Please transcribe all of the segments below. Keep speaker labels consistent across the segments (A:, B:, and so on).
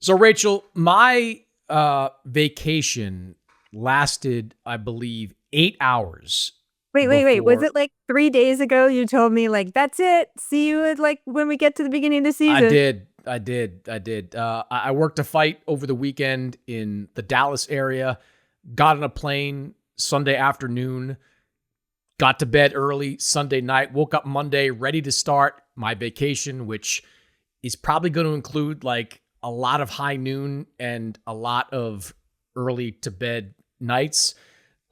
A: So, Rachel, my vacation lasted, I believe, 8 hours.
B: Wait. Was
A: Before
B: it like 3 days ago you told me, like, that's it? See you at, like, when we get to the beginning of the
A: I
B: season.
A: did. I did. I did. I worked a fight over the weekend in the Dallas area, got on a plane Sunday afternoon, got to bed early Sunday night, woke up Monday ready to start my vacation, which is probably going to include like a lot of high noon and a lot of early to bed nights.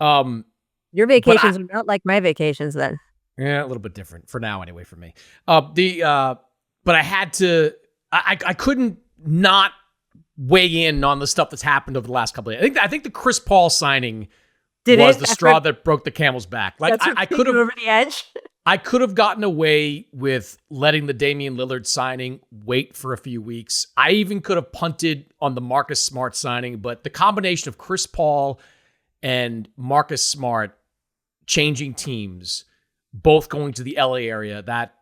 B: Your
A: But I,
B: vacations are not like my vacations then.
A: yeah, a little bit different for now anyway for me. But I had to, I couldn't not weigh in on the stuff that's happened over the last couple of days. I think the Chris Paul signing
B: Did
A: was
B: it?
A: the straw that broke the camel's back. Like
B: That's what
A: I
B: put
A: could
B: you
A: have,
B: over the edge.
A: I could have gotten away with letting the Damian Lillard signing wait for a few weeks. I even could have punted on the Marcus Smart signing, but the combination of Chris Paul and Marcus Smart changing teams, both going to the LA area, that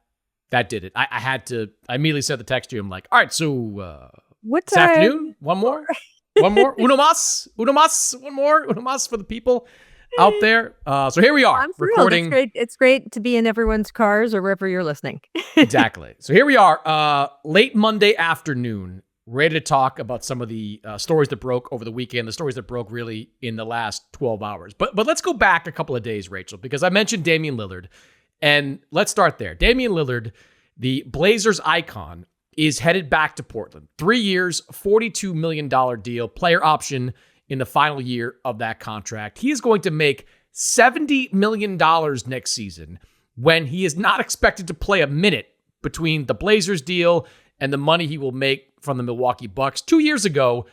A: did it. I had to. I immediately sent the text to him like, all right, so
B: What
A: this
B: time?
A: afternoon, one more, uno mas, one more, uno mas for the people out there. So here we are
B: I'm thrilled.
A: recording.
B: It's great. It's great to be in everyone's cars or wherever you're listening.
A: Exactly. So here we are, late Monday afternoon, ready to talk about some of the stories that broke over the weekend, the stories that broke really in the last 12 hours. But let's go back a couple of days, Rachel, because I mentioned Damian Lillard, and let's start there. Damian Lillard, the Blazers icon, is headed back to Portland. 3 years, $42 million deal, player option in the final year of that contract. He is going to make $70 million next season when he is not expected to play a minute between the Blazers deal and the money he will make from the Milwaukee Bucks. 2 years ago,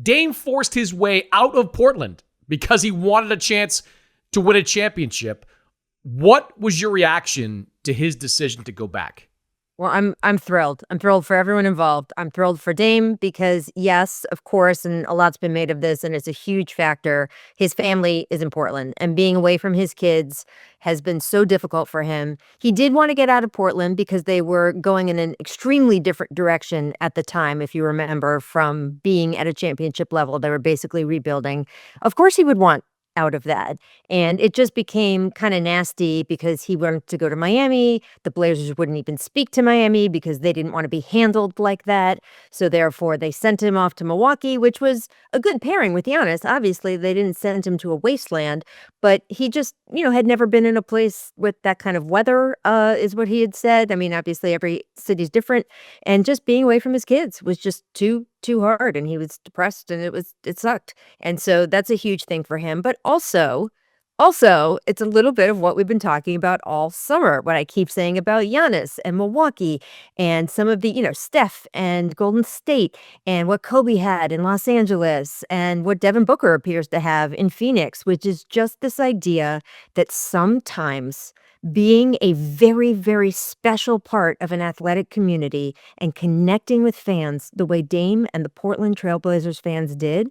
A: Dame forced his way out of Portland because he wanted a chance to win a championship. What was your reaction to his decision to go back?
B: Well, I'm thrilled. I'm thrilled for everyone involved. I'm thrilled for Dame because, yes, of course, and a lot's been made of this, and it's a huge factor. His family is in Portland, and being away from his kids has been so difficult for him. He did want to get out of Portland because they were going in an extremely different direction at the time, if you remember, from being at a championship level. They were basically rebuilding. Of course, he would want out of that. And it just became kind of nasty because he wanted to go to Miami. The Blazers wouldn't even speak to Miami because they didn't want to be handled like that. So therefore, they sent him off to Milwaukee, which was a good pairing with Giannis. Obviously, they didn't send him to a wasteland, but he just, had never been in a place with that kind of weather, is what he had said. I mean, obviously, every city's different. And just being away from his kids was just too hard, and he was depressed, and it sucked. And so that's a huge thing for him. But also, it's a little bit of what we've been talking about all summer, what I keep saying about Giannis and Milwaukee and some of the, Steph and Golden State and what Kobe had in Los Angeles and what Devin Booker appears to have in Phoenix, which is just this idea that sometimes being a very, very special part of an athletic community and connecting with fans the way Dame and the Portland Trailblazers fans did,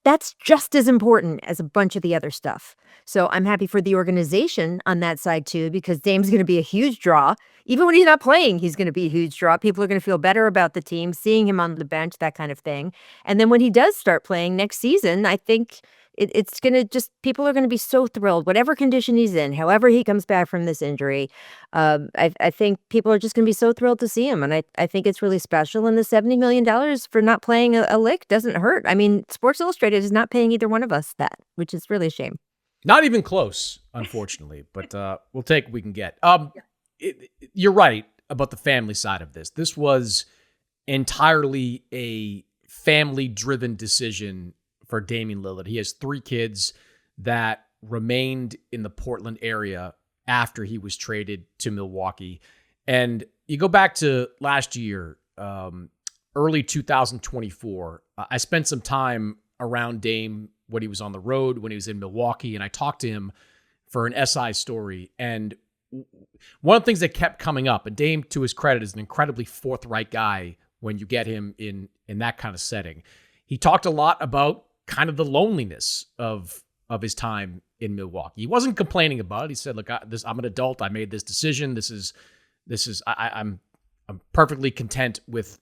B: that's just as important as a bunch of the other stuff. So I'm happy for the organization on that side too, because Dame's going to be a huge draw. Even when he's not playing, he's going to be a huge draw. People are going to feel better about the team, seeing him on the bench, that kind of thing. And then when he does start playing next season, I think it's going to people are going to be so thrilled, whatever condition he's in, however he comes back from this injury. I think people are just going to be so thrilled to see him. And I think it's really special. And the $70 million for not playing a lick doesn't hurt. I mean, Sports Illustrated is not paying either one of us that, which is really a shame.
A: Not even close, unfortunately, but we'll take what we can get. You're right about the family side of this. This was entirely a family-driven decision for Damian Lillard. He has 3 kids that remained in the Portland area after he was traded to Milwaukee. And you go back to last year, early 2024, I spent some time around Dame when he was on the road, when he was in Milwaukee, and I talked to him for an SI story. And one of the things that kept coming up, and Dame, to his credit, is an incredibly forthright guy when you get him in that kind of setting. He talked a lot about kind of the loneliness of his time in Milwaukee. He wasn't complaining about it. He said, "Look, I'm an adult. I made this decision. I'm perfectly content with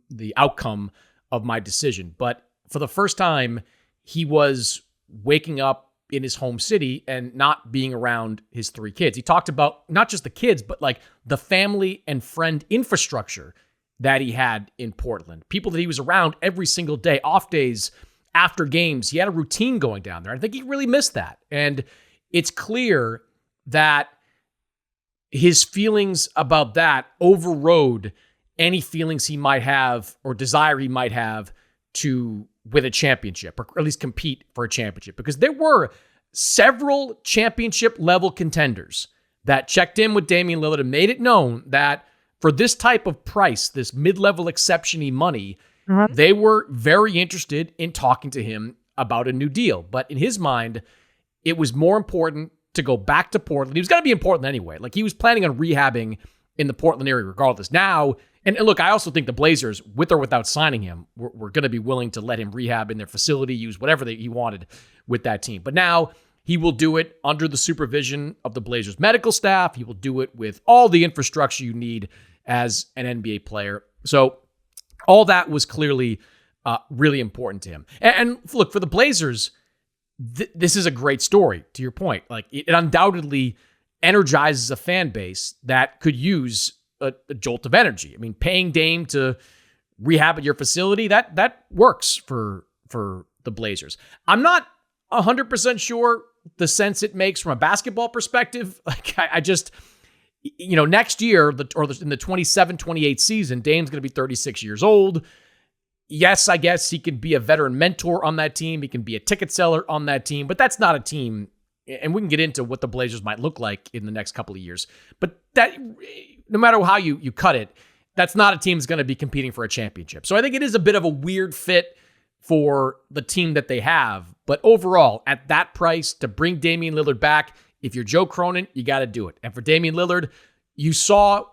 A: the outcome of my decision. But for the first time, he was waking up in his home city and not being around his 3 kids. He talked about not just the kids, but like the family and friend infrastructure that he had in Portland. People that he was around every single day, off days, after games. He had a routine going down there. I think he really missed that. And it's clear that his feelings about that overrode any feelings he might have or desire he might have to win a championship, or at least compete for a championship, because there were several championship level contenders that checked in with Damian Lillard and made it known that for this type of price, this mid-level exception-y money, they were very interested in talking to him about a new deal. But in his mind, it was more important to go back to Portland. He was going to be in Portland anyway. Like, he was planning on rehabbing in the Portland area regardless. Now, and look, I also think the Blazers, with or without signing him, were going to be willing to let him rehab in their facility, use whatever he wanted with that team. But now he will do it under the supervision of the Blazers medical staff. He will do it with all the infrastructure you need as an NBA player. So all that was clearly really important to him. And look, for the Blazers, this is a great story, to your point. Like, it undoubtedly energizes a fan base that could use a jolt of energy. I mean, paying Dame to rehab at your facility, that works for the Blazers. I'm not 100% sure the sense it makes from a basketball perspective. Like, I just, next year, in the 27-28 season, Dame's going to be 36 years old. Yes, I guess he can be a veteran mentor on that team. He can be a ticket seller on that team, but that's not a team. And we can get into what the Blazers might look like in the next couple of years. But that, no matter how you cut it, that's not a team that's going to be competing for a championship. So I think it is a bit of a weird fit for the team that they have. But overall, at that price, to bring Damian Lillard back, if you're Joe Cronin, you got to do it. And for Damian Lillard, you saw,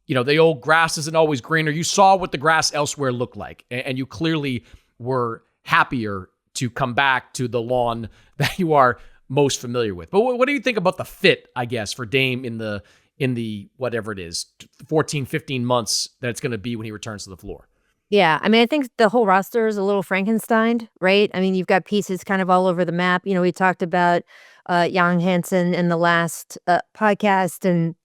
A: the old grass isn't always greener. You saw what the grass elsewhere looked like. And you clearly were happier to come back to the lawn that you are most familiar with. But what do you think about the fit, I guess, for Dame in the whatever it is, 14, 15 months that it's going to be when he returns to the floor?
B: Yeah, I mean, I think the whole roster is a little Frankenstein, right? I mean, you've got pieces kind of all over the map. We talked about Jan Hansen in the last podcast, and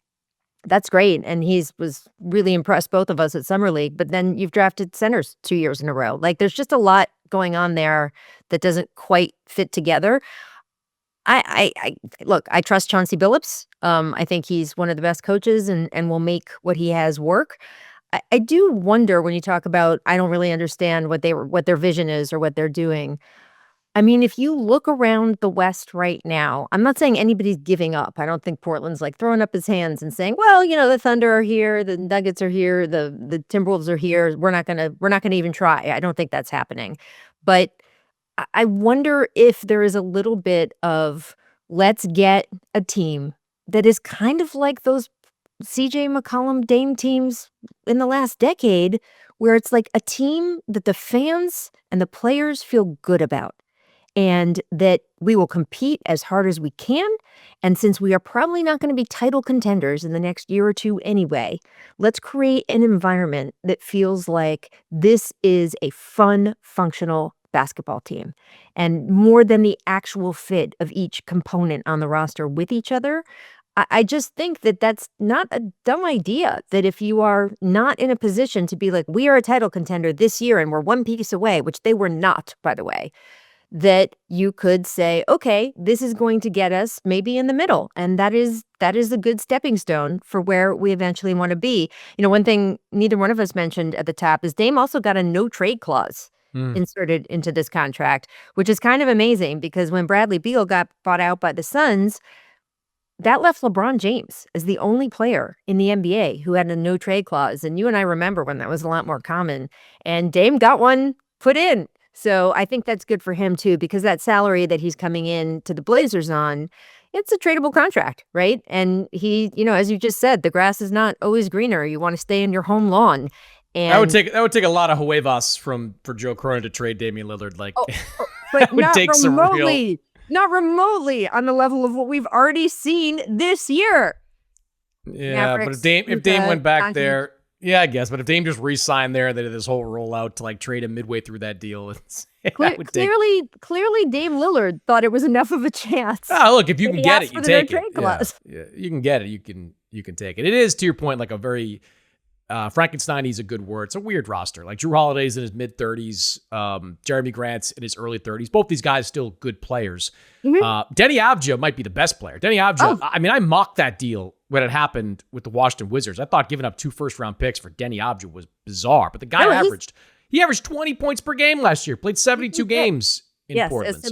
B: that's great. And was really impressed both of us at Summer League. But then you've drafted centers 2 years in a row. Like, there's just a lot going on there that doesn't quite fit together. Look, I trust Chauncey Billups. I think he's one of the best coaches and will make what he has work. I do wonder, when you talk about, I don't really understand what their vision is or what they're doing. I mean, if you look around the West right now, I'm not saying anybody's giving up. I don't think Portland's like throwing up his hands and saying, well, the Thunder are here, the Nuggets are here, the Timberwolves are here. We're not gonna even try. I don't think that's happening. But I wonder if there is a little bit of, let's get a team that is kind of like those CJ McCollum Dame teams in the last decade, where it's like a team that the fans and the players feel good about, and that we will compete as hard as we can. And since we are probably not going to be title contenders in the next year or two anyway, let's create an environment that feels like this is a fun, functional basketball team. And more than the actual fit of each component on the roster with each other, I just think that that's not a dumb idea, that if you are not in a position to be like, we are a title contender this year and we're one piece away, which they were not, by the way, that you could say, okay, this is going to get us maybe in the middle. And that is a good stepping stone for where we eventually want to be. One thing neither one of us mentioned at the top is Dame also got a no trade clause inserted into this contract, which is kind of amazing, because when Bradley Beal got bought out by the Suns, that left LeBron James as the only player in the NBA who had a no trade clause. And you and I remember when that was a lot more common, and Dame got one put in. So I think that's good for him too, because that salary that he's coming in to the Blazers on, it's a tradable contract, right? And he, as you just said, the grass is not always greener. You want to stay in your home lawn. And
A: that would take a lot of huevas for Joe Cronin to trade Damian Lillard. Like,
B: but
A: would take some real...
B: Not remotely on the level of what we've already seen this year.
A: Yeah, Mavericks, but if Dame went back there, Yeah, I guess. But if Dame just re-signed there, they did this whole rollout to like trade him midway through that deal.
B: Clearly, Dame Lillard thought it was enough of a chance.
A: Oh, look, if you can get it, you take it.
B: Yeah,
A: you can get it. You can take it. It is, to your point, like a very Frankenstein-y is a good word. It's a weird roster. Like Drew Holiday's in his mid-30s, Jeremy Grant's in his early 30s. Both these guys still good players. Mm-hmm. Denny Avdija might be the best player. Denny Avdija, I mean, I mocked that deal when it happened with the Washington Wizards. I thought giving up 2 first-round picks for Denny Avdija was bizarre, but the guy averaged 20 points per game last year, played 72 games in Portland.
B: So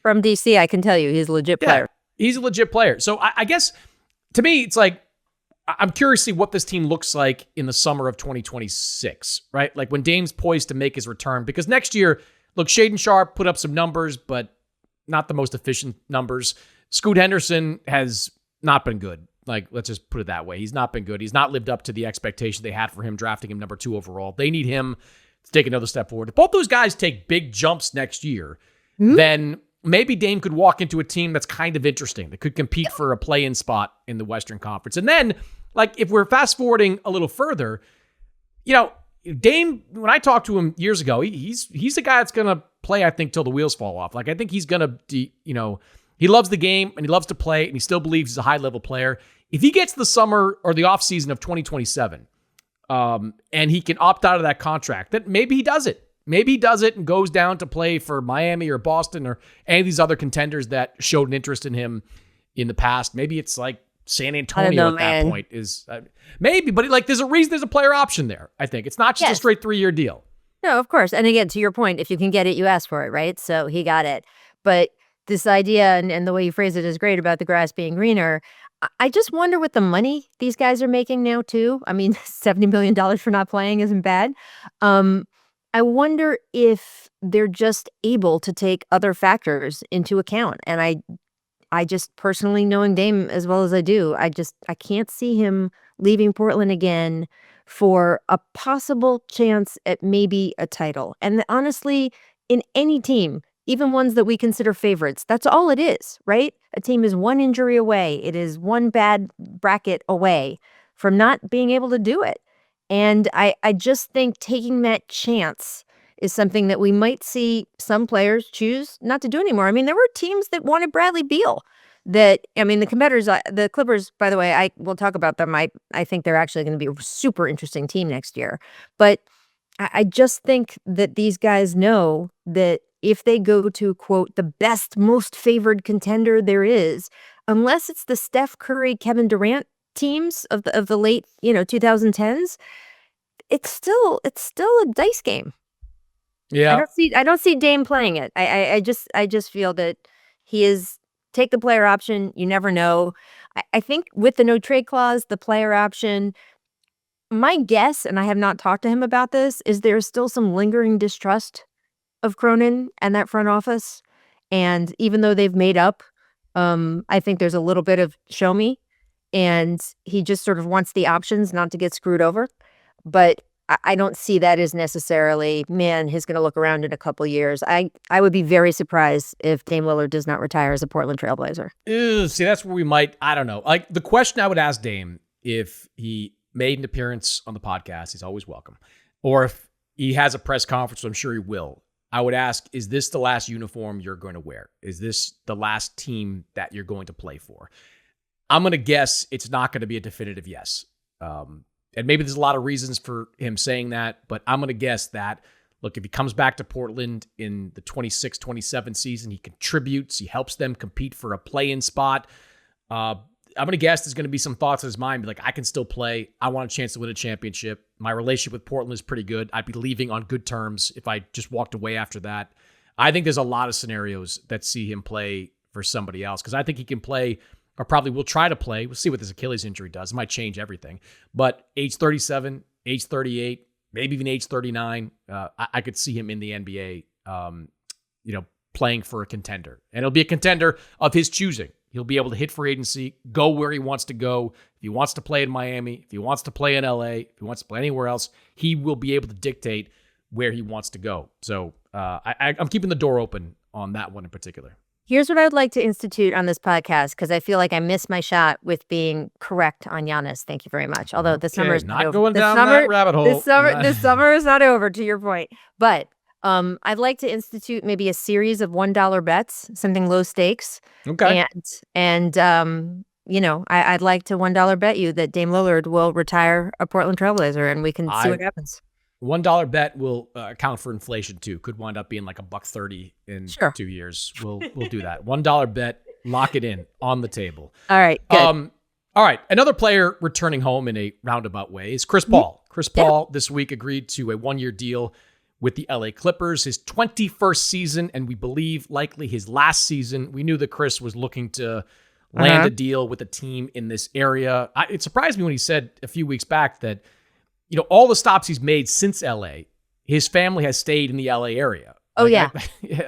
B: from DC, I can tell you he's a legit player.
A: He's a legit player. So I guess, to me, it's like, I'm curious to see what this team looks like in the summer of 2026, right? Like when Dame's poised to make his return, because next year, look, Shaedon Sharpe put up some numbers, but not the most efficient numbers. Scoot Henderson has not been good. Like, let's just put it that way. He's not been good. He's not lived up to the expectation they had for him, drafting him number 2 overall. They need him to take another step forward. If both those guys take big jumps next year, then maybe Dame could walk into a team that's kind of interesting, that could compete for a play-in spot in the Western Conference. And then, like, if we're fast-forwarding a little further, Dame, when I talked to him years ago, he's a guy that's going to play, I think, till the wheels fall off. Like, I think he's going to, he loves the game, and he loves to play, and he still believes he's a high-level player. If he gets the summer or the offseason of 2027, and he can opt out of that contract, then maybe he does it. Maybe he does it and goes down to play for Miami or Boston or any of these other contenders that showed an interest in him in the past. Maybe it's like San Antonio at that point is maybe, but like there's a reason there's a player option there. I think it's not just a straight 3-year deal.
B: No, of course. And again, to your point, if you can get it, you ask for it, right? So he got it. But this idea and the way you phrase it is great about the grass being greener. I just wonder what the money these guys are making now too. I mean, $70 million for not playing isn't bad. I wonder if they're just able to take other factors into account. And I just personally, knowing Dame as well as I do, I can't see him leaving Portland again for a possible chance at maybe a title. And honestly, in any team, even ones that we consider favorites, that's all it is, right? A team is one injury away. It is one bad bracket away from not being able to do it. And I just think taking that chance is something that we might see some players choose not to do anymore. I mean, there were teams that wanted Bradley Beal. The Clippers, by the way, we'll talk about them. I think they're actually going to be a super interesting team next year. But I just think that these guys know that if they go to, quote, the best, most favored contender there is, unless it's the Steph Curry, Kevin Durant teams of the late 2010s, it's still a dice game.
A: Yeah,
B: I don't see Dame playing it. I just feel that he is take the player option. You never know. I think with the no trade clause, the player option, my guess, and I have not talked to him about this, is there's still some lingering distrust of Cronin and that front office. And even though they've made up, I think there's a little bit of show me. And he just sort of wants the options not to get screwed over. But I don't see that as necessarily, man, he's going to look around in a couple years. I would be very surprised if Dame Lillard does not retire as a Portland Trailblazer.
A: See, that's where we might, I don't know. Like the question I would ask Dame, if he made an appearance on the podcast, he's always welcome. Or if he has a press conference, which I'm sure he will, I would ask, is this the last uniform you're going to wear? Is this the last team that you're going to play for? I'm going to guess it's not going to be a definitive yes. And maybe there's a lot of reasons for him saying that, but I'm going to guess that, look, if he comes back to Portland in the 26-27 season, he contributes, he helps them compete for a play-in spot. I'm going to guess there's going to be some thoughts in his mind, be like, I can still play. I want a chance to win a championship. My relationship with Portland is pretty good. I'd be leaving on good terms if I just walked away after that. I think there's a lot of scenarios that see him play for somebody else, because I think he can play, or probably will try to play. We'll see what this Achilles injury does. It might change everything. But age 37, age 38, maybe even age 39, I could see him in the NBA, playing for a contender. And it'll be a contender of his choosing. He'll be able to hit free agency, go where he wants to go. If he wants to play in Miami, if he wants to play in LA, if he wants to play anywhere else, he will be able to dictate where he wants to go. So I'm keeping the door open on that one in particular.
B: Here's what I would like to institute on this podcast, because I feel like I missed my shot with being correct on Giannis. Thank you very much. Although the summer
A: Okay,
B: is not
A: not
B: over.
A: going
B: The
A: down
B: summer,
A: that rabbit hole.
B: this summer is not over. To your point, but I'd like to institute maybe a series of $1 bets, something low stakes,
A: Okay.
B: and I'd like to $1 bet you that Dame Lillard will retire a Portland Trailblazer, and we can see what happens.
A: $1 bet will account for inflation too. Could wind up being like $1.30 in
B: Sure.
A: 2 years. We'll do that. $1 bet, lock it in on the table.
B: All right, good.
A: All right. Another player returning home in a roundabout way is Chris Paul. Chris Paul this week agreed to a 1-year deal with the LA Clippers, his 21st season, and we believe likely his last season. We knew that Chris was looking to land a deal with a team in this area. It surprised me when he said a few weeks back that, all the stops he's made since LA, his family has stayed in the LA area.
B: Oh, yeah.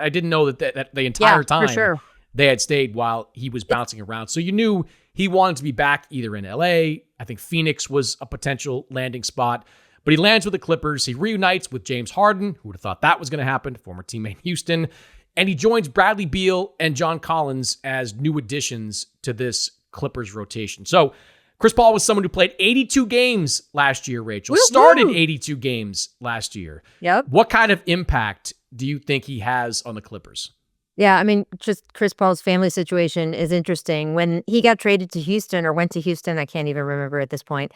A: I didn't know that the entire time
B: for sure.
A: they had stayed while he was bouncing around. So you knew he wanted to be back either in LA. I think Phoenix was a potential landing spot. But he lands with the Clippers. He reunites with James Harden. Who would have thought that was going to happen? Former teammate in Houston. And he joins Bradley Beal and John Collins as new additions to this Clippers rotation. So Chris Paul was someone who played 82 games last year, Rachel.
B: Woo-hoo!
A: Started 82 games last year.
B: Yep.
A: What kind of impact do you think he has on the Clippers?
B: Yeah, I mean, just Chris Paul's family situation is interesting. When he got traded to Houston or went to Houston, I can't even remember at this point.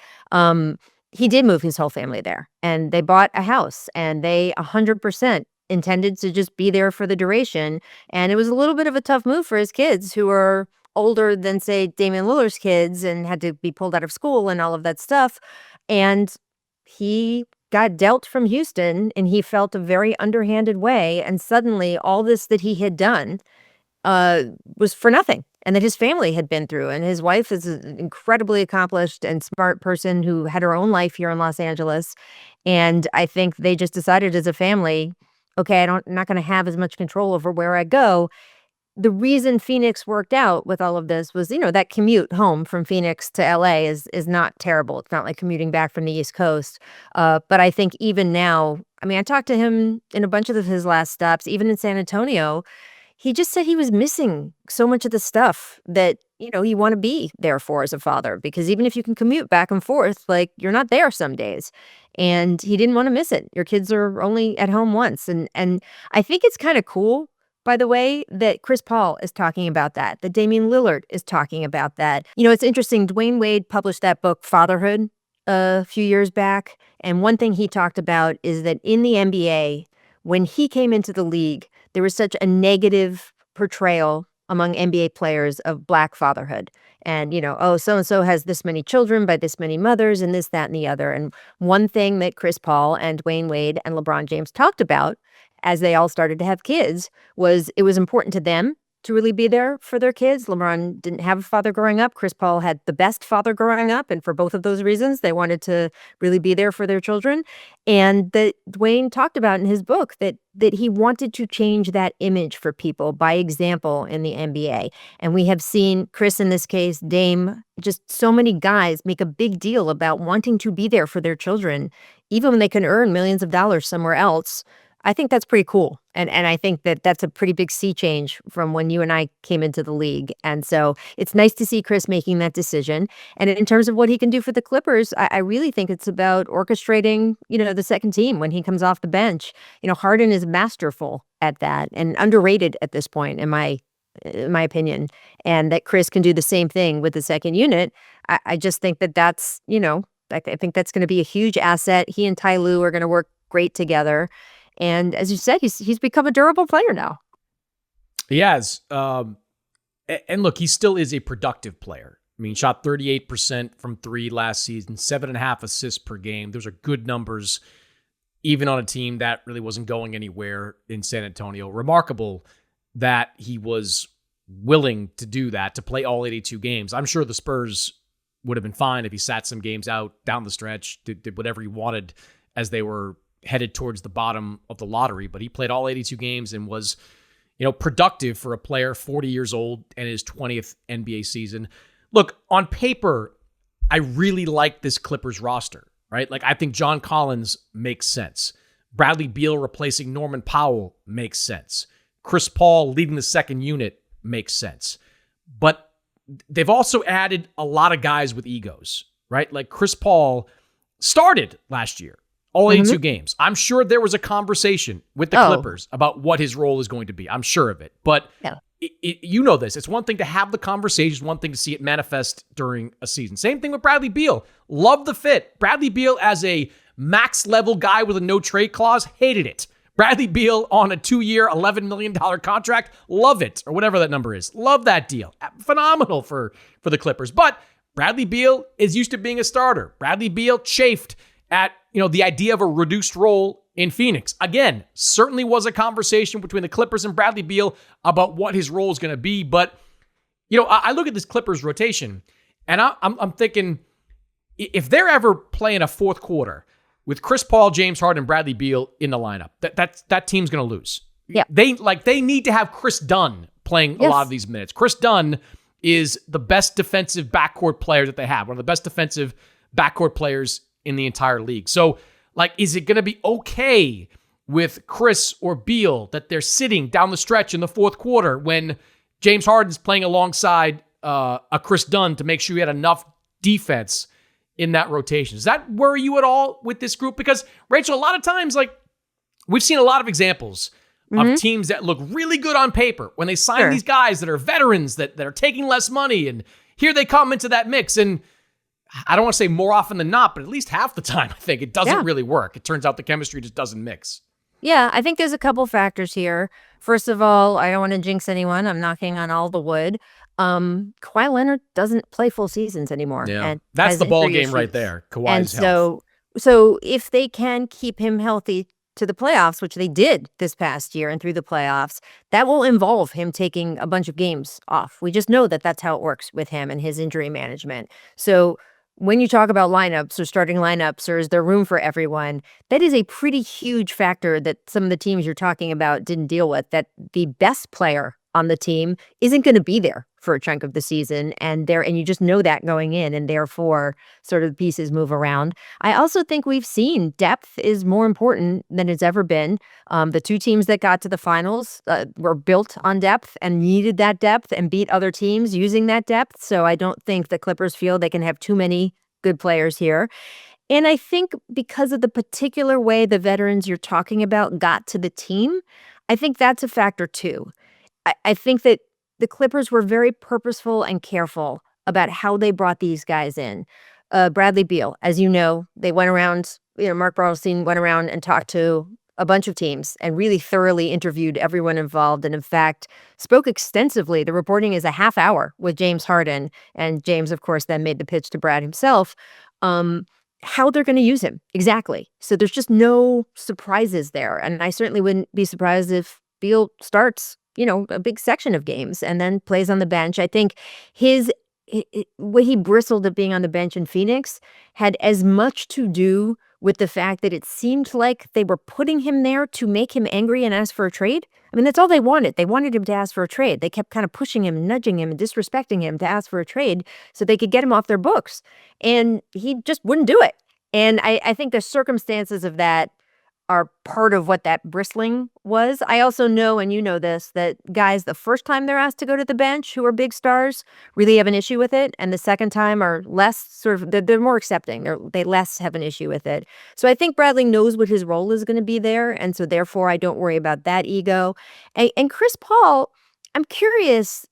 B: He did move his whole family there, and they bought a house, and they 100% intended to just be there for the duration. And it was a little bit of a tough move for his kids, who are older than, say, Damian Lillard's kids, and had to be pulled out of school and all of that stuff. And he got dealt from Houston, and he felt a very underhanded way. And suddenly all this that he had done was for nothing, and that his family had been through. And his wife is an incredibly accomplished and smart person who had her own life here in Los Angeles. And I think they just decided as a family, okay, I'm not going to have as much control over where I go. The reason Phoenix worked out with all of this was, that commute home from Phoenix to LA is not terrible. It's not like commuting back from the East Coast. But I think even now, I mean, I talked to him in a bunch of his last stops, even in San Antonio. He just said he was missing so much of the stuff that, you want to be there for as a father, because even if you can commute back and forth, like, you're not there some days. And he didn't want to miss it. Your kids are only at home once. And I think it's kind of cool, by the way, that Chris Paul is talking about that Damian Lillard is talking about that. It's interesting. Dwayne Wade published that book, Fatherhood, a few years back. And one thing he talked about is that in the NBA, when he came into the league, there was such a negative portrayal among NBA players of Black fatherhood. And, so-and-so has this many children by this many mothers and this, that, and the other. And one thing that Chris Paul and Dwayne Wade and LeBron James talked about as they all started to have kids was it was important to them to really be there for their kids. LeBron didn't have a father growing up. Chris Paul had the best father growing up. And for both of those reasons, they wanted to really be there for their children. And that Dwayne talked about in his book that he wanted to change that image for people by example in the NBA. And we have seen Chris, in this case, Dame, just so many guys make a big deal about wanting to be there for their children, even when they can earn millions of dollars somewhere else. I think that's pretty cool. And I think that that's a pretty big sea change from when you and I came into the league. And so it's nice to see Chris making that decision. And in terms of what he can do for the Clippers, I really think it's about orchestrating, the second team when he comes off the bench. Harden is masterful at that and underrated at this point, in my opinion. And that Chris can do the same thing with the second unit. I just think that's, I think that's going to be a huge asset. He and Ty Lue are going to work great together. And as you said, he's become a durable player now.
A: He has. And look, he still is a productive player. I mean, shot 38% from three last season, 7.5 assists per game. Those are good numbers, even on a team that really wasn't going anywhere in San Antonio. Remarkable that he was willing to do that, to play all 82 games. I'm sure the Spurs would have been fine if he sat some games out down the stretch, did whatever he wanted as they were headed towards the bottom of the lottery, but he played all 82 games and was, productive for a player 40 years old and his 20th NBA season. Look, on paper, I really like this Clippers roster, right? Like, I think John Collins makes sense. Bradley Beal replacing Norman Powell makes sense. Chris Paul leading the second unit makes sense. But they've also added a lot of guys with egos, right? Like Chris Paul started last year, all 82 games. I'm sure there was a conversation with the Clippers about what his role is going to be. I'm sure of it. But you know this. It's one thing to have the conversation, one thing to see it manifest during a season. Same thing with Bradley Beal. Love the fit. Bradley Beal as a max level guy with a no trade clause, hated it. Bradley Beal on a 2-year, $11 million contract, love it, or whatever that number is. Love that deal. Phenomenal for the Clippers. But Bradley Beal is used to being a starter. Bradley Beal chafed at the idea of a reduced role in Phoenix. Again, certainly was a conversation between the Clippers and Bradley Beal about what his role is going to be. But I look at this Clippers rotation, and I'm thinking, if they're ever playing a fourth quarter with Chris Paul, James Harden, and Bradley Beal in the lineup, that team's going to lose.
B: Yeah,
A: they need to have Chris Dunn playing a lot of these minutes. Chris Dunn is the best defensive backcourt player that they have, one of the best defensive backcourt players in the entire league. So, is it going to be okay with Chris or Beal that they're sitting down the stretch in the fourth quarter when James Harden's playing alongside a Chris Dunn to make sure you had enough defense in that rotation? Does that worry you at all with this group? Because, Rachel, a lot of times, we've seen a lot of examples of teams that look really good on paper when they sign these guys that are veterans that are taking less money, and here they come into that mix. And I don't want to say more often than not, but at least half the time, I think it doesn't really work. It turns out the chemistry just doesn't mix.
B: Yeah, I think there's a couple factors here. First of all, I don't want to jinx anyone. I'm knocking on all the wood. Kawhi Leonard doesn't play full seasons anymore.
A: Yeah,
B: and
A: that's the ball game right there. Kawhi's health.
B: So if they can keep him healthy to the playoffs, which they did this past year and through the playoffs, that will involve him taking a bunch of games off. We just know that that's how it works with him and his injury management. So when you talk about lineups or starting lineups, or is there room for everyone, that is a pretty huge factor that some of the teams you're talking about didn't deal with, that the best player on the team isn't going to be there for a chunk of the season, and you just know that going in, and therefore sort of pieces move around. I also think we've seen depth is more important than it's ever been. The two teams that got to the finals were built on depth and needed that depth and beat other teams using that depth. So I don't think the Clippers feel they can have too many good players here. And I think because of the particular way the veterans you're talking about got to the team, I think that's a factor too. I think that the Clippers were very purposeful and careful about how they brought these guys in. Bradley Beal, as you know, they went around, Mark Bartelstein went around and talked to a bunch of teams and really thoroughly interviewed everyone involved, and in fact, spoke extensively. The reporting is a half hour with James Harden, and James, of course, then made the pitch to Brad himself, how they're going to use him. Exactly. So there's just no surprises there. And I certainly wouldn't be surprised if Beal starts a big section of games and then plays on the bench. I think what he bristled at being on the bench in Phoenix had as much to do with the fact that it seemed like they were putting him there to make him angry and ask for a trade. I mean, that's all they wanted. They wanted him to ask for a trade. They kept kind of pushing him, nudging him, and disrespecting him to ask for a trade so they could get him off their books. And he just wouldn't do it. And I think the circumstances of that are part of what that bristling was. I also know, and you know this, that guys, the first time they're asked to go to the bench who are big stars really have an issue with it. And the second time are less they're more accepting. They less have an issue with it. So I think Bradley knows what his role is going to be there. And so therefore, I don't worry about that ego. And Chris Paul, I'm curious,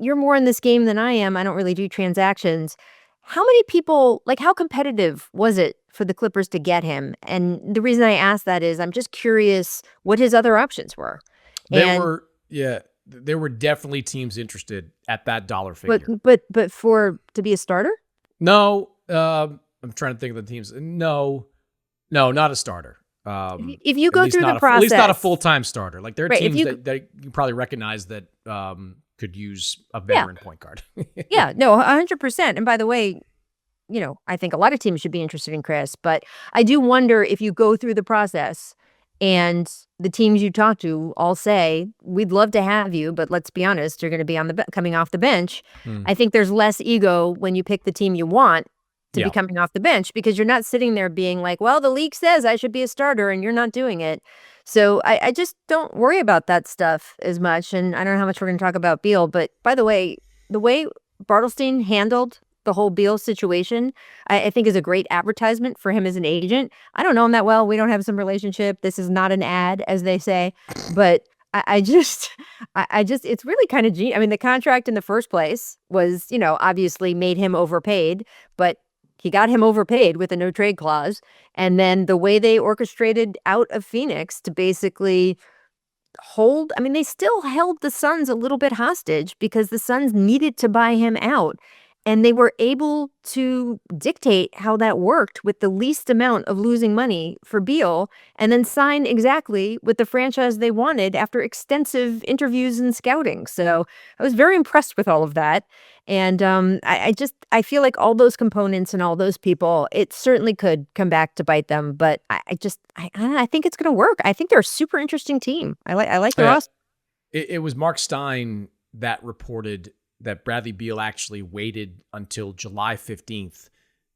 B: you're more in this game than I am. I don't really do transactions. How many people, how competitive was it for the Clippers to get him? And the reason I ask that is I'm just curious what his other options were.
A: There were definitely teams interested at that dollar figure.
B: But to be a starter?
A: No, I'm trying to think of the teams. No, not a starter.
B: If you go through the process,
A: at least not a full-time starter. There are teams that you probably recognize that could use a veteran point guard.
B: Yeah, no, 100%. And by the way, I think a lot of teams should be interested in Chris, but I do wonder if you go through the process and the teams you talk to all say, we'd love to have you, but let's be honest, you're going to be coming off the bench. I think there's less ego when you pick the team you want to be
A: Yeah.
B: coming off the bench, because you're not sitting there being like, well, the league says I should be a starter and you're not doing it. So I just don't worry about that stuff as much. And I don't know how much we're going to talk about Beal, but by the way Bartelstein handled the whole Beal situation, I think is a great advertisement for him as an agent. I don't know him that well. We don't have some relationship. This is not an ad, as they say, but I just, it's really kind of I mean, the contract in the first place was, obviously made him overpaid, but he got him overpaid with a no trade clause. And then the way they orchestrated out of Phoenix to basically they still held the Suns a little bit hostage because the Suns needed to buy him out. And they were able to dictate how that worked with the least amount of losing money for Beal, and then sign exactly with the franchise they wanted after extensive interviews and scouting. So I was very impressed with all of that. And I feel like all those components and all those people, it certainly could come back to bite them. But I think it's going to work. I think they're a super interesting team. I like the roster.
A: It was Mark Stein that reported that Bradley Beal actually waited until July 15th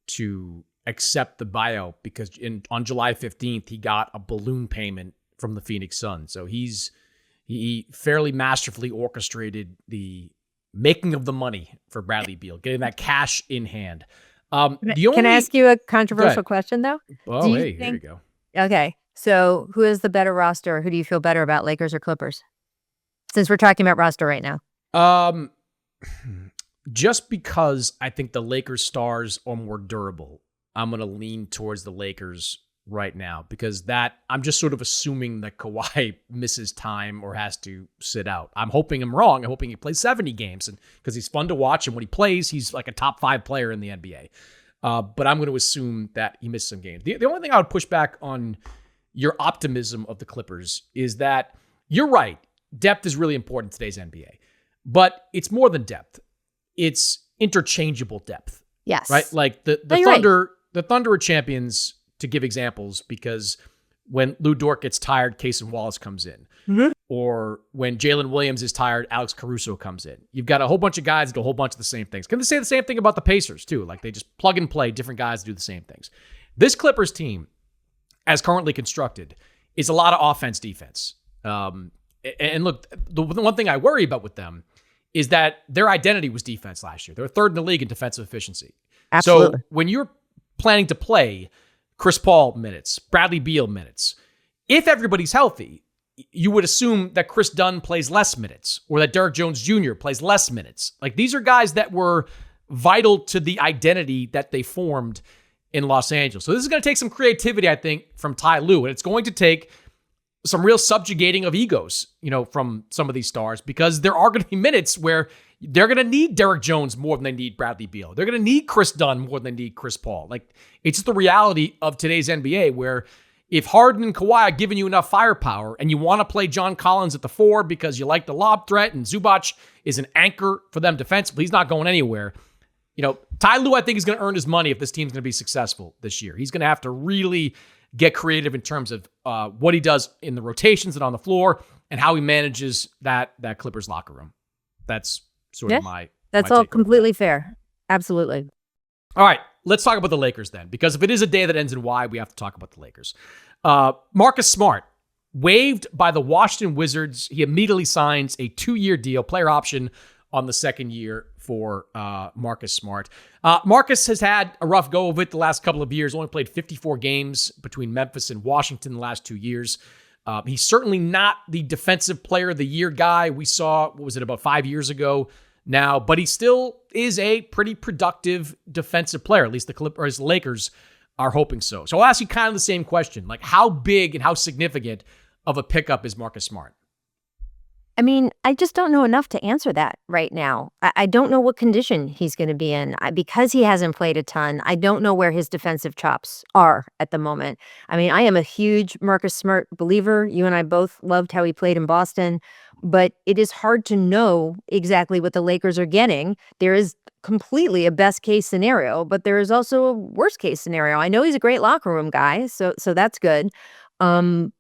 A: to accept the buyout, because on July 15th, he got a balloon payment from the Phoenix Suns. So he fairly masterfully orchestrated the making of the money for Bradley Beal, getting that cash in hand.
B: Can I ask you a controversial question, though?
A: Oh, hey, here you go.
B: Okay. So who is the better roster? Who do you feel better about, Lakers or Clippers? Since we're talking about roster right now.
A: Just because I think the Lakers stars are more durable, I'm going to lean towards the Lakers right now, because I'm just sort of assuming that Kawhi misses time or has to sit out. I'm hoping I'm wrong. I'm hoping he plays 70 games, and because he's fun to watch, and when he plays, he's like a top 5 player in the NBA. But I'm going to assume that he missed some games. The only thing I would push back on your optimism of the Clippers is that you're right. Depth is really important in today's NBA. But it's more than depth. It's interchangeable depth.
B: Yes.
A: Right? Like the Thunder, right. The Thunder are champions, to give examples, because when Lou Dort gets tired, Cason Wallace comes in. Mm-hmm. Or when Jalen Williams is tired, Alex Caruso comes in. You've got a whole bunch of guys that do a whole bunch of the same things. Can they say the same thing about the Pacers, too? Like, they just plug and play different guys to do the same things. This Clippers team, as currently constructed, is a lot of offense, defense. And look, the one thing I worry about with them is that their identity was defense last year. They were third in the league in defensive efficiency.
B: Absolutely.
A: So when you're planning to play Chris Paul minutes, Bradley Beal minutes, if everybody's healthy, you would assume that Chris Dunn plays less minutes, or that Derek Jones Jr. plays less minutes. Like, these are guys that were vital to the identity that they formed in Los Angeles. So this is going to take some creativity, I think, from Ty Lue, and it's going to take some real subjugating of egos, from some of these stars, because there are going to be minutes where they're going to need Derek Jones more than they need Bradley Beal. They're going to need Chris Dunn more than they need Chris Paul. Like, it's just the reality of today's NBA, where if Harden and Kawhi are giving you enough firepower and you want to play John Collins at the 4 because you like the lob threat and Zubac is an anchor for them defensively, he's not going anywhere. Ty Lue, I think, is going to earn his money if this team's going to be successful this year. He's going to have to really get creative in terms of what he does in the rotations and on the floor, and how he manages that Clippers locker room. That's sort of my
B: That's
A: my
B: all
A: take
B: completely fair. Absolutely.
A: All right, let's talk about the Lakers then, because if it is a day that ends in Y, we have to talk about the Lakers. Marcus Smart, waived by the Washington Wizards. He immediately signs a 2-year deal, player option on the second year for Marcus Smart. Marcus has had a rough go of it the last couple of years, only played 54 games between Memphis and Washington the last 2 years. He's certainly not the defensive player of the year guy we saw, about 5 years ago now, but he still is a pretty productive defensive player. At least the Lakers are hoping so. So I'll ask you kind of the same question. Like, how big and how significant of a pickup is Marcus Smart?
B: I mean, I just don't know enough to answer that right now. I don't know what condition he's going to be in. Because he hasn't played a ton, I don't know where his defensive chops are at the moment. I mean, I am a huge Marcus Smart believer. You and I both loved how he played in Boston, but it is hard to know exactly what the Lakers are getting. There is completely a best case scenario, but there is also a worst case scenario. I know he's a great locker room guy, so that's good.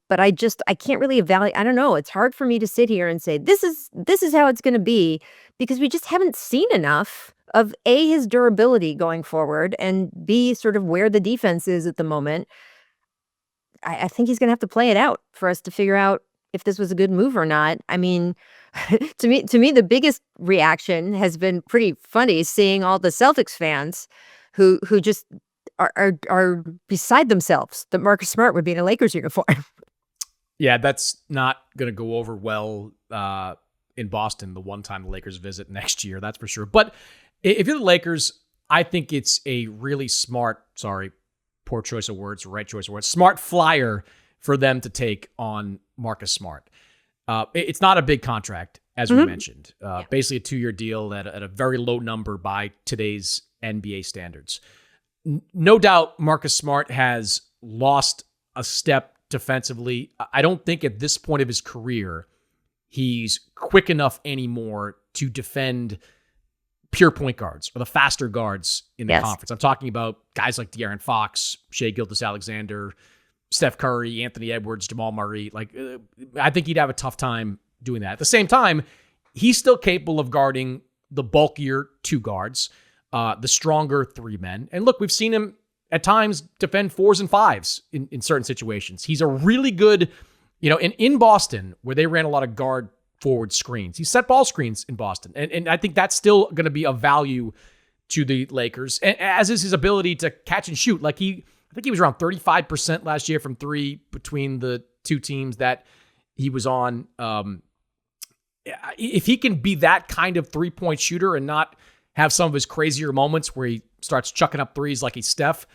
B: But I can't really evaluate. I don't know. It's hard for me to sit here and say, this is how it's going to be, because we just haven't seen enough of A, his durability going forward, and B, sort of where the defense is at the moment. I think he's going to have to play it out for us to figure out if this was a good move or not. I mean, to me, the biggest reaction has been pretty funny, seeing all the Celtics fans who just are beside themselves that Marcus Smart would be in a Lakers uniform.
A: Yeah, that's not going to go over well in Boston the one time the Lakers visit next year, that's for sure. But if you're the Lakers, I think it's a really smart, poor choice of words, right choice of words, smart flyer for them to take on Marcus Smart. It's not a big contract, as we mentioned. Basically a 2-year deal at a very low number by today's NBA standards. No doubt Marcus Smart has lost a step defensively. I don't think at this point of his career he's quick enough anymore to defend pure point guards or the faster guards in the conference. I'm talking about guys like De'Aaron Fox, Shai Gilgeous-Alexander, Steph Curry, Anthony Edwards, Jamal Murray. I think he'd have a tough time doing that. At the same time, he's still capable of guarding the bulkier 2 guards, the stronger 3 men. And look, we've seen him at times defend 4s and 5s in certain situations. He's a really good, in Boston, where they ran a lot of guard forward screens. He set ball screens in Boston. And I think that's still going to be of value to the Lakers, as is his ability to catch and shoot. I think he was around 35% last year from 3 between the 2 teams that he was on. If he can be that kind of 3-point shooter and not have some of his crazier moments where he starts chucking up threes like he's Steph,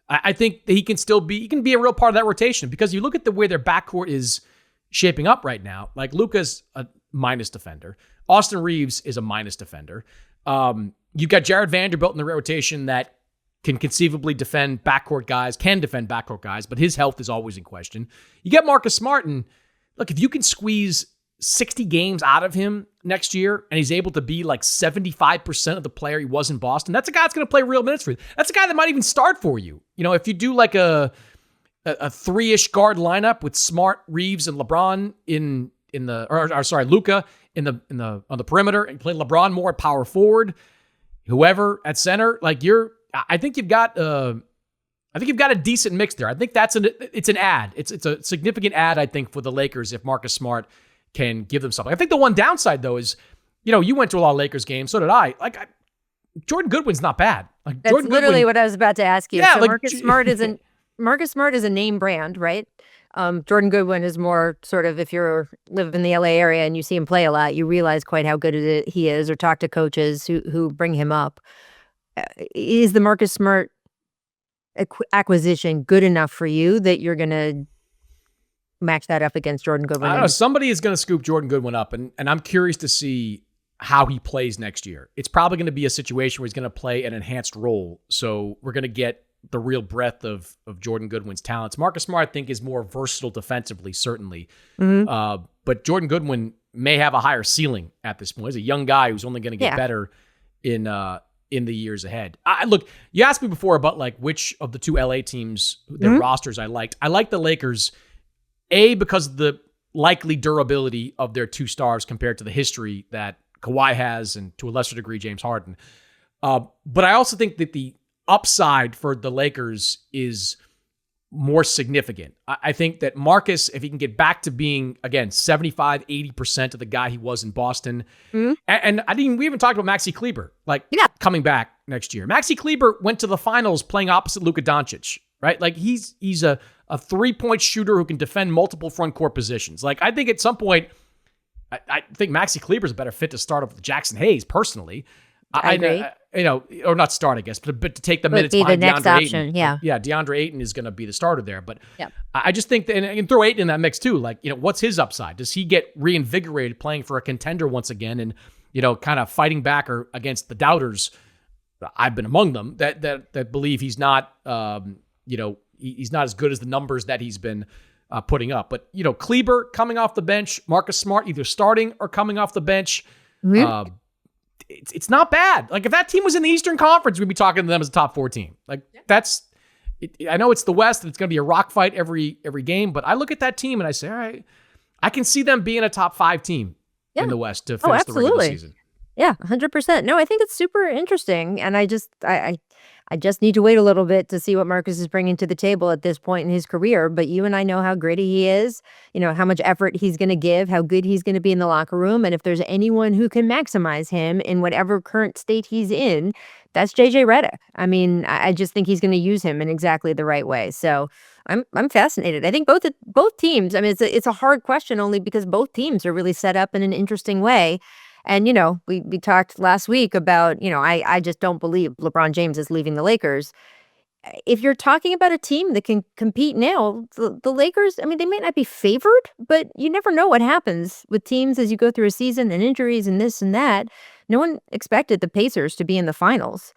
A: I think that he can be a real part of that rotation, because you look at the way their backcourt is shaping up right now. Like, Luka's a minus defender. Austin Reeves is a minus defender. You've got Jared Vanderbilt in the rotation that can conceivably defend backcourt guys, but his health is always in question. You get Marcus Smart, and look, if you can squeeze 60 games out of him next year and he's able to be like 75% of the player he was in Boston, that's a guy that's going to play real minutes for you. That's a guy that might even start for you. If you do like a 3-ish guard lineup with Smart, Reeves, and LeBron Luka on the perimeter, and play LeBron more at power forward, whoever at center, I think you've got a decent mix there. I think it's an ad. It's a significant ad, I think, for the Lakers if Marcus Smart can give them something. I think the one downside, though, is, you went to a lot of Lakers games, so did I. Jordan Goodwin's not bad.
B: That's Jordan literally what I was about to ask you. Yeah, so Marcus Smart is a name brand, right? Jordan Goodwin is more sort of, if you live in the LA area and you see him play a lot, you realize quite how good he is, or talk to coaches who bring him up. Is the Marcus Smart acquisition good enough for you that you're going to match that up against Jordan Goodwin?
A: I don't know. Somebody is going to scoop Jordan Goodwin up, and I'm curious to see how he plays next year. It's probably going to be a situation where he's going to play an enhanced role, so we're going to get the real breadth of Jordan Goodwin's talents. Marcus Smart, I think, is more versatile defensively, certainly. But Jordan Goodwin may have a higher ceiling at this point. He's a young guy who's only going to get better in the years ahead. Look, you asked me before about which of the 2 LA teams, their rosters I liked. I like the Lakers, because of the likely durability of their 2 stars compared to the history that Kawhi has, and to a lesser degree, James Harden. But I also think that the upside for the Lakers is more significant. I think that Marcus, if he can get back to being, again, 75-80% of the guy he was in Boston, and we even talked about Maxi Kleber, coming back next year. Maxi Kleber went to the finals playing opposite Luka Doncic, right? He's a 3-point shooter who can defend multiple front court positions. I think at some point, I think Maxi Kleber's a better fit to start with Jackson Hayes, personally.
B: I agree.
A: Or not start, I guess, but to take the minutes behind
B: the next
A: DeAndre
B: option.
A: Ayton.
B: Yeah.
A: Yeah, DeAndre Ayton is going to be the starter there. But I just think that, and throw Ayton in that mix too. What's his upside? Does he get reinvigorated playing for a contender once again, and kind of fighting back or against the doubters? I've been among them that believe he's not, he's not as good as the numbers that he's been putting up. But Kleber coming off the bench, Marcus Smart either starting or coming off the bench. It's not bad. If that team was in the Eastern Conference, we'd be talking to them as a top 4 team. That's I know it's the West and it's going to be a rock fight every game, but I look at that team and I say, all right, I can see them being a top 5 team in the West to finish the regular season.
B: Yeah, 100%. No, I think it's super interesting, and I just need to wait a little bit to see what Marcus is bringing to the table at this point in his career. But you and I know how gritty he is, how much effort he's going to give, how good he's going to be in the locker room. And if there's anyone who can maximize him in whatever current state he's in, that's JJ Redick. I mean, I just think he's going to use him in exactly the right way. So I'm fascinated. I think both teams, I mean, it's a hard question only because both teams are really set up in an interesting way. And, we talked last week about, I just don't believe LeBron James is leaving the Lakers. If you're talking about a team that can compete now, the Lakers, I mean, they might not be favored, but you never know what happens with teams as you go through a season and injuries and this and that. No one expected the Pacers to be in the finals.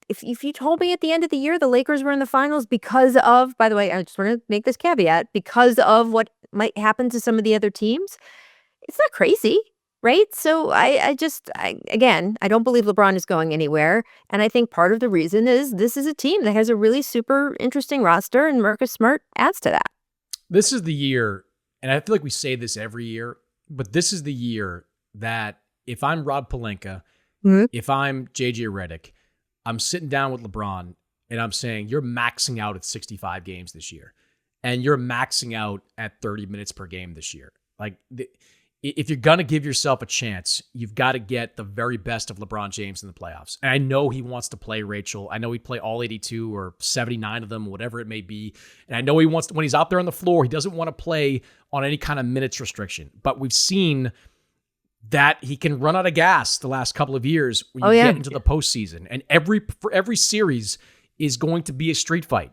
B: If you told me at the end of the year the Lakers were in the finals because of, by the way, I just want to make this caveat, because of what might happen to some of the other teams, it's not crazy. Right. So I don't believe LeBron is going anywhere. And I think part of the reason is this is a team that has a really super interesting roster, and Marcus Smart adds to that.
A: This is the year, and I feel like we say this every year, but this is the year that if I'm Rob Pelinka, if I'm JJ Redick, I'm sitting down with LeBron and I'm saying, you're maxing out at 65 games this year, and you're maxing out at 30 minutes per game this year. Like, if you're going to give yourself a chance, you've got to get the very best of LeBron James in the playoffs. And I know he wants to play Rachel. I know he'd play all 82 or 79 of them, whatever it may be. And I know he wants to, when he's out there on the floor, he doesn't want to play on any kind of minutes restriction. But we've seen that he can run out of gas the last couple of years when you get into the postseason. And for every series is going to be a street fight,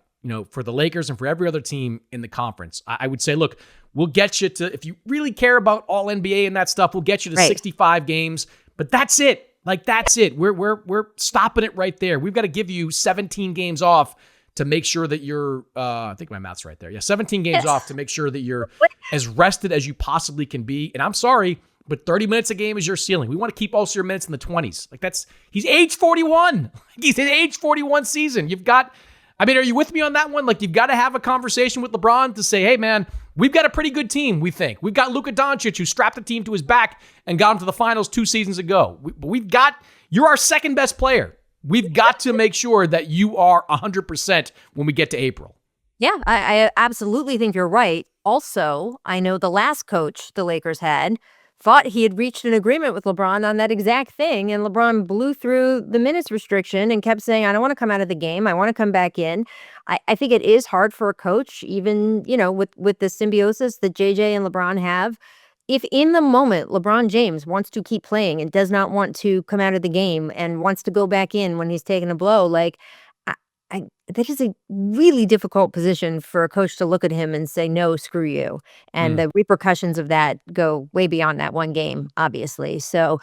A: for the Lakers and for every other team in the conference. I would say, look, we'll get you to, if you really care about all NBA and that stuff, we'll get you to 65 games, but that's it. Like, that's it. We're stopping it right there. We've got to give you 17 games off to make sure that you're, I think my math's right there. Yeah, 17 games off to make sure that you're as rested as you possibly can be. And I'm sorry, but 30 minutes a game is your ceiling. We want to keep also your minutes in the 20s. Like, he's age 41. He's in age 41 season. Are you with me on that one? Like, you've got to have a conversation with LeBron to say, hey, man, we've got a pretty good team, we think. We've got Luka Doncic, who strapped the team to his back and got him to the finals 2 seasons ago. You're our second best player. We've got to make sure that you are 100% when we get to April.
B: Yeah, I absolutely think you're right. Also, I know the last coach the Lakers had thought he had reached an agreement with LeBron on that exact thing, and LeBron blew through the minutes restriction and kept saying, I don't want to come out of the game. I want to come back in. I think it is hard for a coach, even, with the symbiosis that JJ and LeBron have. If in the moment LeBron James wants to keep playing and does not want to come out of the game and wants to go back in when he's taking a blow, like, that is a really difficult position for a coach to look at him and say, no, screw you. And the repercussions of that go way beyond that one game, obviously. So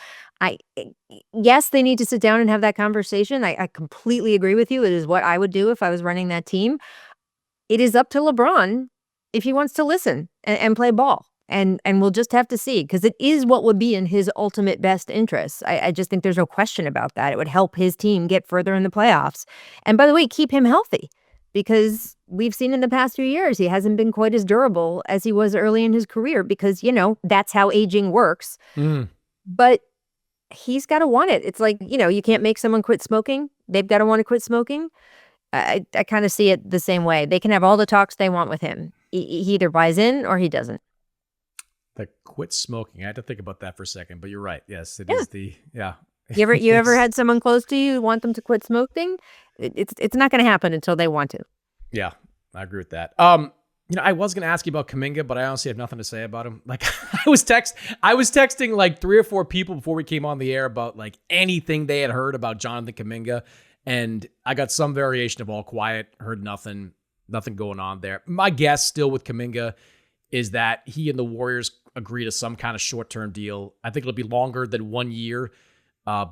B: yes, they need to sit down and have that conversation. I completely agree with you. It is what I would do if I was running that team. It is up to LeBron if he wants to listen and play ball. And we'll just have to see, because it is what would be in his ultimate best interests. I just think there's no question about that. It would help his team get further in the playoffs. And by the way, keep him healthy, because we've seen in the past few years he hasn't been quite as durable as he was early in his career, because, that's how aging works. But he's got to want it. It's like, you can't make someone quit smoking. They've got to want to quit smoking. I kind of see it the same way. They can have all the talks they want with him. He either buys in or he doesn't.
A: The quit smoking. I had to think about that for a second, but you're right. Yes, it is the.
B: You ever had someone close to you want them to quit smoking? It's not going to happen until they want to.
A: Yeah, I agree with that. I was going to ask you about Kuminga, but I honestly have nothing to say about him. Like, I was texting like 3 or 4 people before we came on the air about like anything they had heard about Jonathan Kuminga, and I got some variation of all quiet. Heard nothing going on there. My guess still with Kuminga is that he and the Warriors agree to some kind of short-term deal. I think it'll be longer than 1 year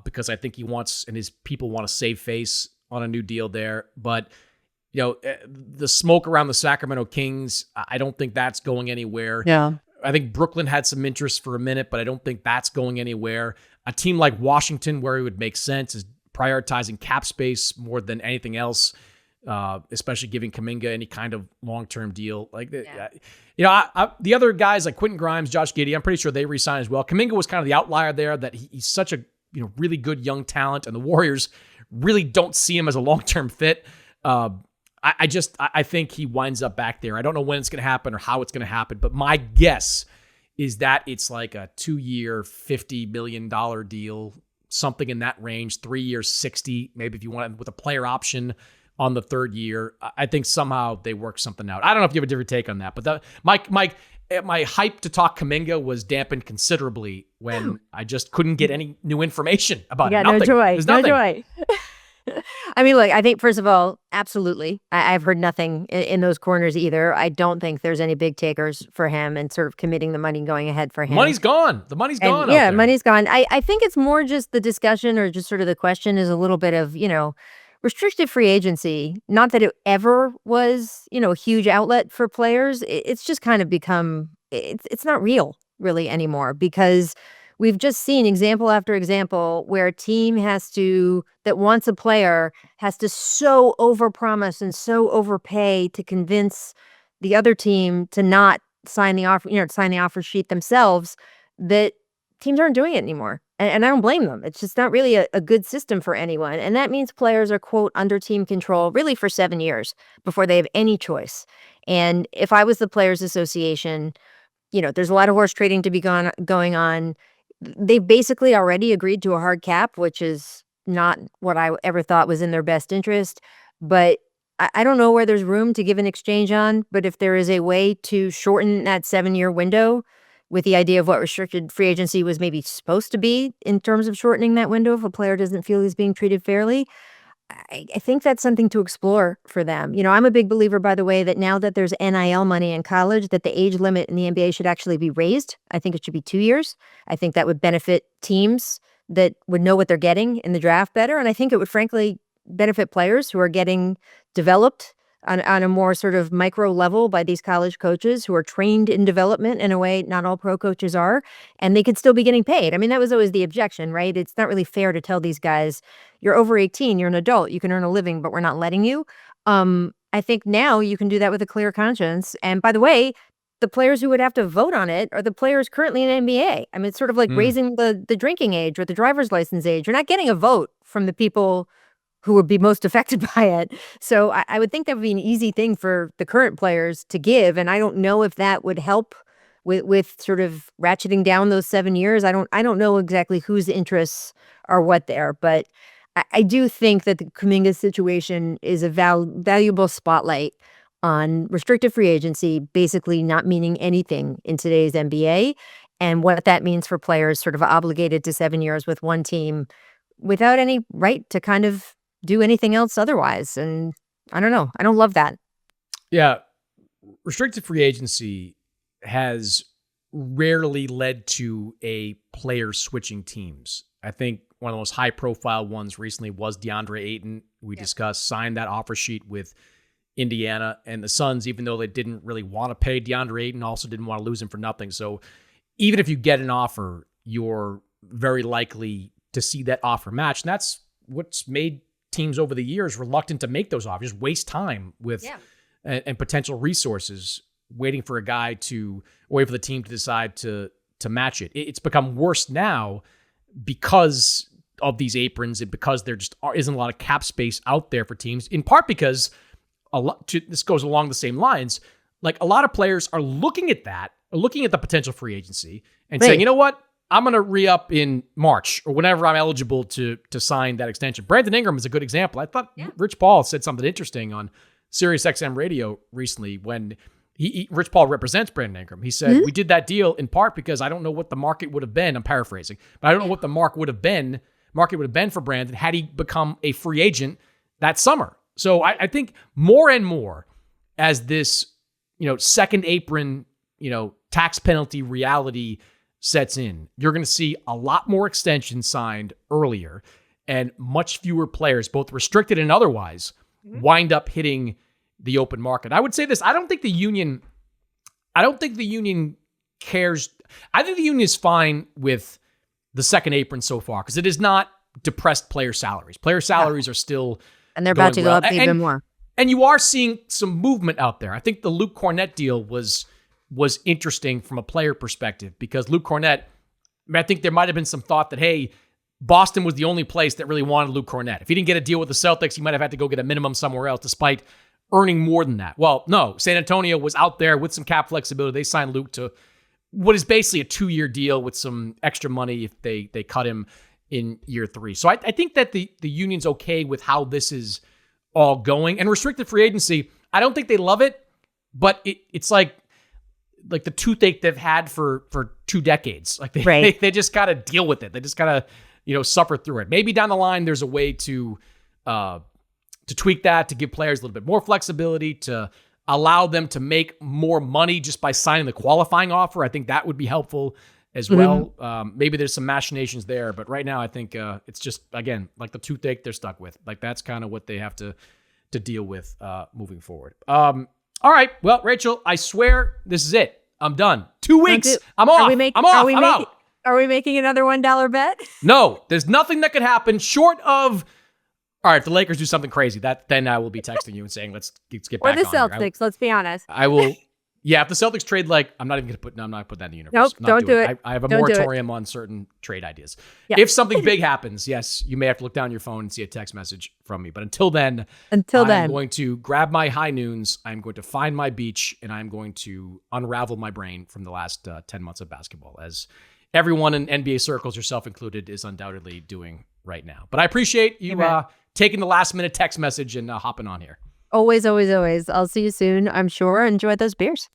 A: because I think he wants, and his people want to save face on a new deal there. But, the smoke around the Sacramento Kings, I don't think that's going anywhere.
B: Yeah.
A: I think Brooklyn had some interest for a minute, but I don't think that's going anywhere. A team like Washington, where it would make sense, is prioritizing cap space more than anything else. especially giving Kuminga any kind of long-term deal. The other guys like Quentin Grimes, Josh Giddey, I'm pretty sure they re-signed as well. Kuminga was kind of the outlier there, that he's such a really good young talent, and the Warriors really don't see him as a long-term fit. I think he winds up back there. I don't know when it's going to happen or how it's going to happen, but my guess is that it's like a 2-year, $50 million deal, something in that range, 3 years, 60, maybe if you want it with a player option on the third year. I think somehow they work something out. I don't know if you have a different take on that, but my hype to talk Kuminga was dampened considerably when I just couldn't get any new information about it.
B: No joy.
A: There's
B: No
A: nothing.
B: joy. I mean, look, I think, first of all, absolutely. I've heard nothing in those corners either. I don't think there's any big takers for him and sort of committing the money going ahead for him.
A: Money's gone. The money's gone.
B: Yeah, money's gone. I think it's more just the discussion, or just sort of the question is a little bit of, restricted free agency. Not that it ever was, a huge outlet for players. It's just kind of become, it's not real really anymore, because we've just seen example after example where a team that wants a player has to so overpromise and so overpay to convince the other team to not sign the offer sheet themselves, that teams aren't doing it anymore. And I don't blame them. It's just not really a good system for anyone. And that means players are, quote, under team control really for 7 years before they have any choice. And if I was the Players Association, there's a lot of horse trading to be going on. They've basically already agreed to a hard cap, which is not what I ever thought was in their best interest. But I don't know where there's room to give an exchange on. But if there is a way to shorten that 7-year window, with the idea of what restricted free agency was maybe supposed to be in terms of shortening that window if a player doesn't feel he's being treated fairly, I think that's something to explore for them. I'm a big believer, by the way, that now that there's NIL money in college, that the age limit in the NBA should actually be raised. I think it should be 2 years. I think that would benefit teams that would know what they're getting in the draft better. And I think it would frankly benefit players who are getting developed on a more sort of micro level by these college coaches who are trained in development in a way not all pro coaches are, and they could still be getting paid. I mean, that was always the objection, right? It's not really fair to tell these guys, you're over 18, you're an adult, you can earn a living, but we're not letting you. I think now you can do that with a clear conscience. And by the way, the players who would have to vote on it are the players currently in the NBA. I mean, it's sort of like raising the drinking age or the driver's license age. You're not getting a vote from the people who would be most affected by it. So I would think that would be an easy thing for the current players to give. And I don't know if that would help with sort of ratcheting down those 7 years. I don't know exactly whose interests are what there, but I do think that the Kuminga situation is a valuable spotlight on restricted free agency basically not meaning anything in today's NBA, and what that means for players sort of obligated to 7 years with one team without any right to kind of do anything else otherwise. And I don't know. I don't love that.
A: Yeah. Restricted free agency has rarely led to a player switching teams. I think one of the most high profile ones recently was DeAndre Ayton. We discussed, signed that offer sheet with Indiana, and the Suns, even though they didn't really want to pay DeAndre Ayton, also didn't want to lose him for nothing. So even if you get an offer, you're very likely to see that offer match. And that's what's made teams over the years reluctant to make those offers, just waste time with and potential resources waiting for the team to decide to match it. It's become worse now because of these aprons and because there just isn't a lot of cap space out there for teams, in part because this goes along the same lines. Like, a lot of players are looking at the potential free agency and saying, you know what? I'm going to re-up in March or whenever I'm eligible to sign that extension. Brandon Ingram is a good example. I thought Rich Paul said something interesting on Sirius XM radio recently when Rich Paul represents Brandon Ingram. He said, we did that deal in part because I don't know what the market would have been. I'm paraphrasing, but I don't know what the market would have been for Brandon had he become a free agent that summer. So I think more and more as this, second apron, tax penalty reality sets in, you're going to see a lot more extensions signed earlier and much fewer players, both restricted and otherwise, wind up hitting the open market. I would say this, I don't think the union cares. I think the union is fine with the second apron so far because it has not depressed player salaries. Player salaries are still
B: and they're about to go up even more.
A: And you are seeing some movement out there. I think the Luke Cornett deal was interesting from a player perspective because Luke Cornett, I think there might have been some thought that, hey, Boston was the only place that really wanted Luke Cornett. If he didn't get a deal with the Celtics, he might have had to go get a minimum somewhere else despite earning more than that. Well, no, San Antonio was out there with some cap flexibility. They signed Luke to what is basically a 2-year deal with some extra money if they cut him in year 3. So I think that the union's okay with how this is all going. And restricted free agency, I don't think they love it, but it's like the toothache they've had for 2 decades. Like they just got to deal with it. They just got to, suffer through it. Maybe down the line, there's a way to tweak that, to give players a little bit more flexibility, to allow them to make more money just by signing the qualifying offer. I think that would be helpful as well. Maybe there's some machinations there, but right now I think it's just, again, like the toothache they're stuck with. Like that's kind of what they have to deal with moving forward. All right. Well, Rachel, I swear this is it. I'm done. 2 weeks. I'm off. I'm out.
B: Are we making another $1 bet?
A: No, there's nothing that could happen short of, all right, if the Lakers do something crazy, then I will be texting you and saying, let's get back on.
B: Or the Celtics, let's be honest.
A: I will. Yeah, if the Celtics trade, I'm not even going to put that in the universe.
B: Nope, don't do it.
A: I have a moratorium on certain trade ideas. Yeah. If something big happens, yes, you may have to look down your phone and see a text message from me. But until then, I'm going to grab my high noons. I'm going to find my beach, and I'm going to unravel my brain from the last 10 months of basketball, as everyone in NBA circles, yourself included, is undoubtedly doing right now. But I appreciate you taking the last minute text message and hopping on here.
B: Always, always, always. I'll see you soon, I'm sure. Enjoy those beers.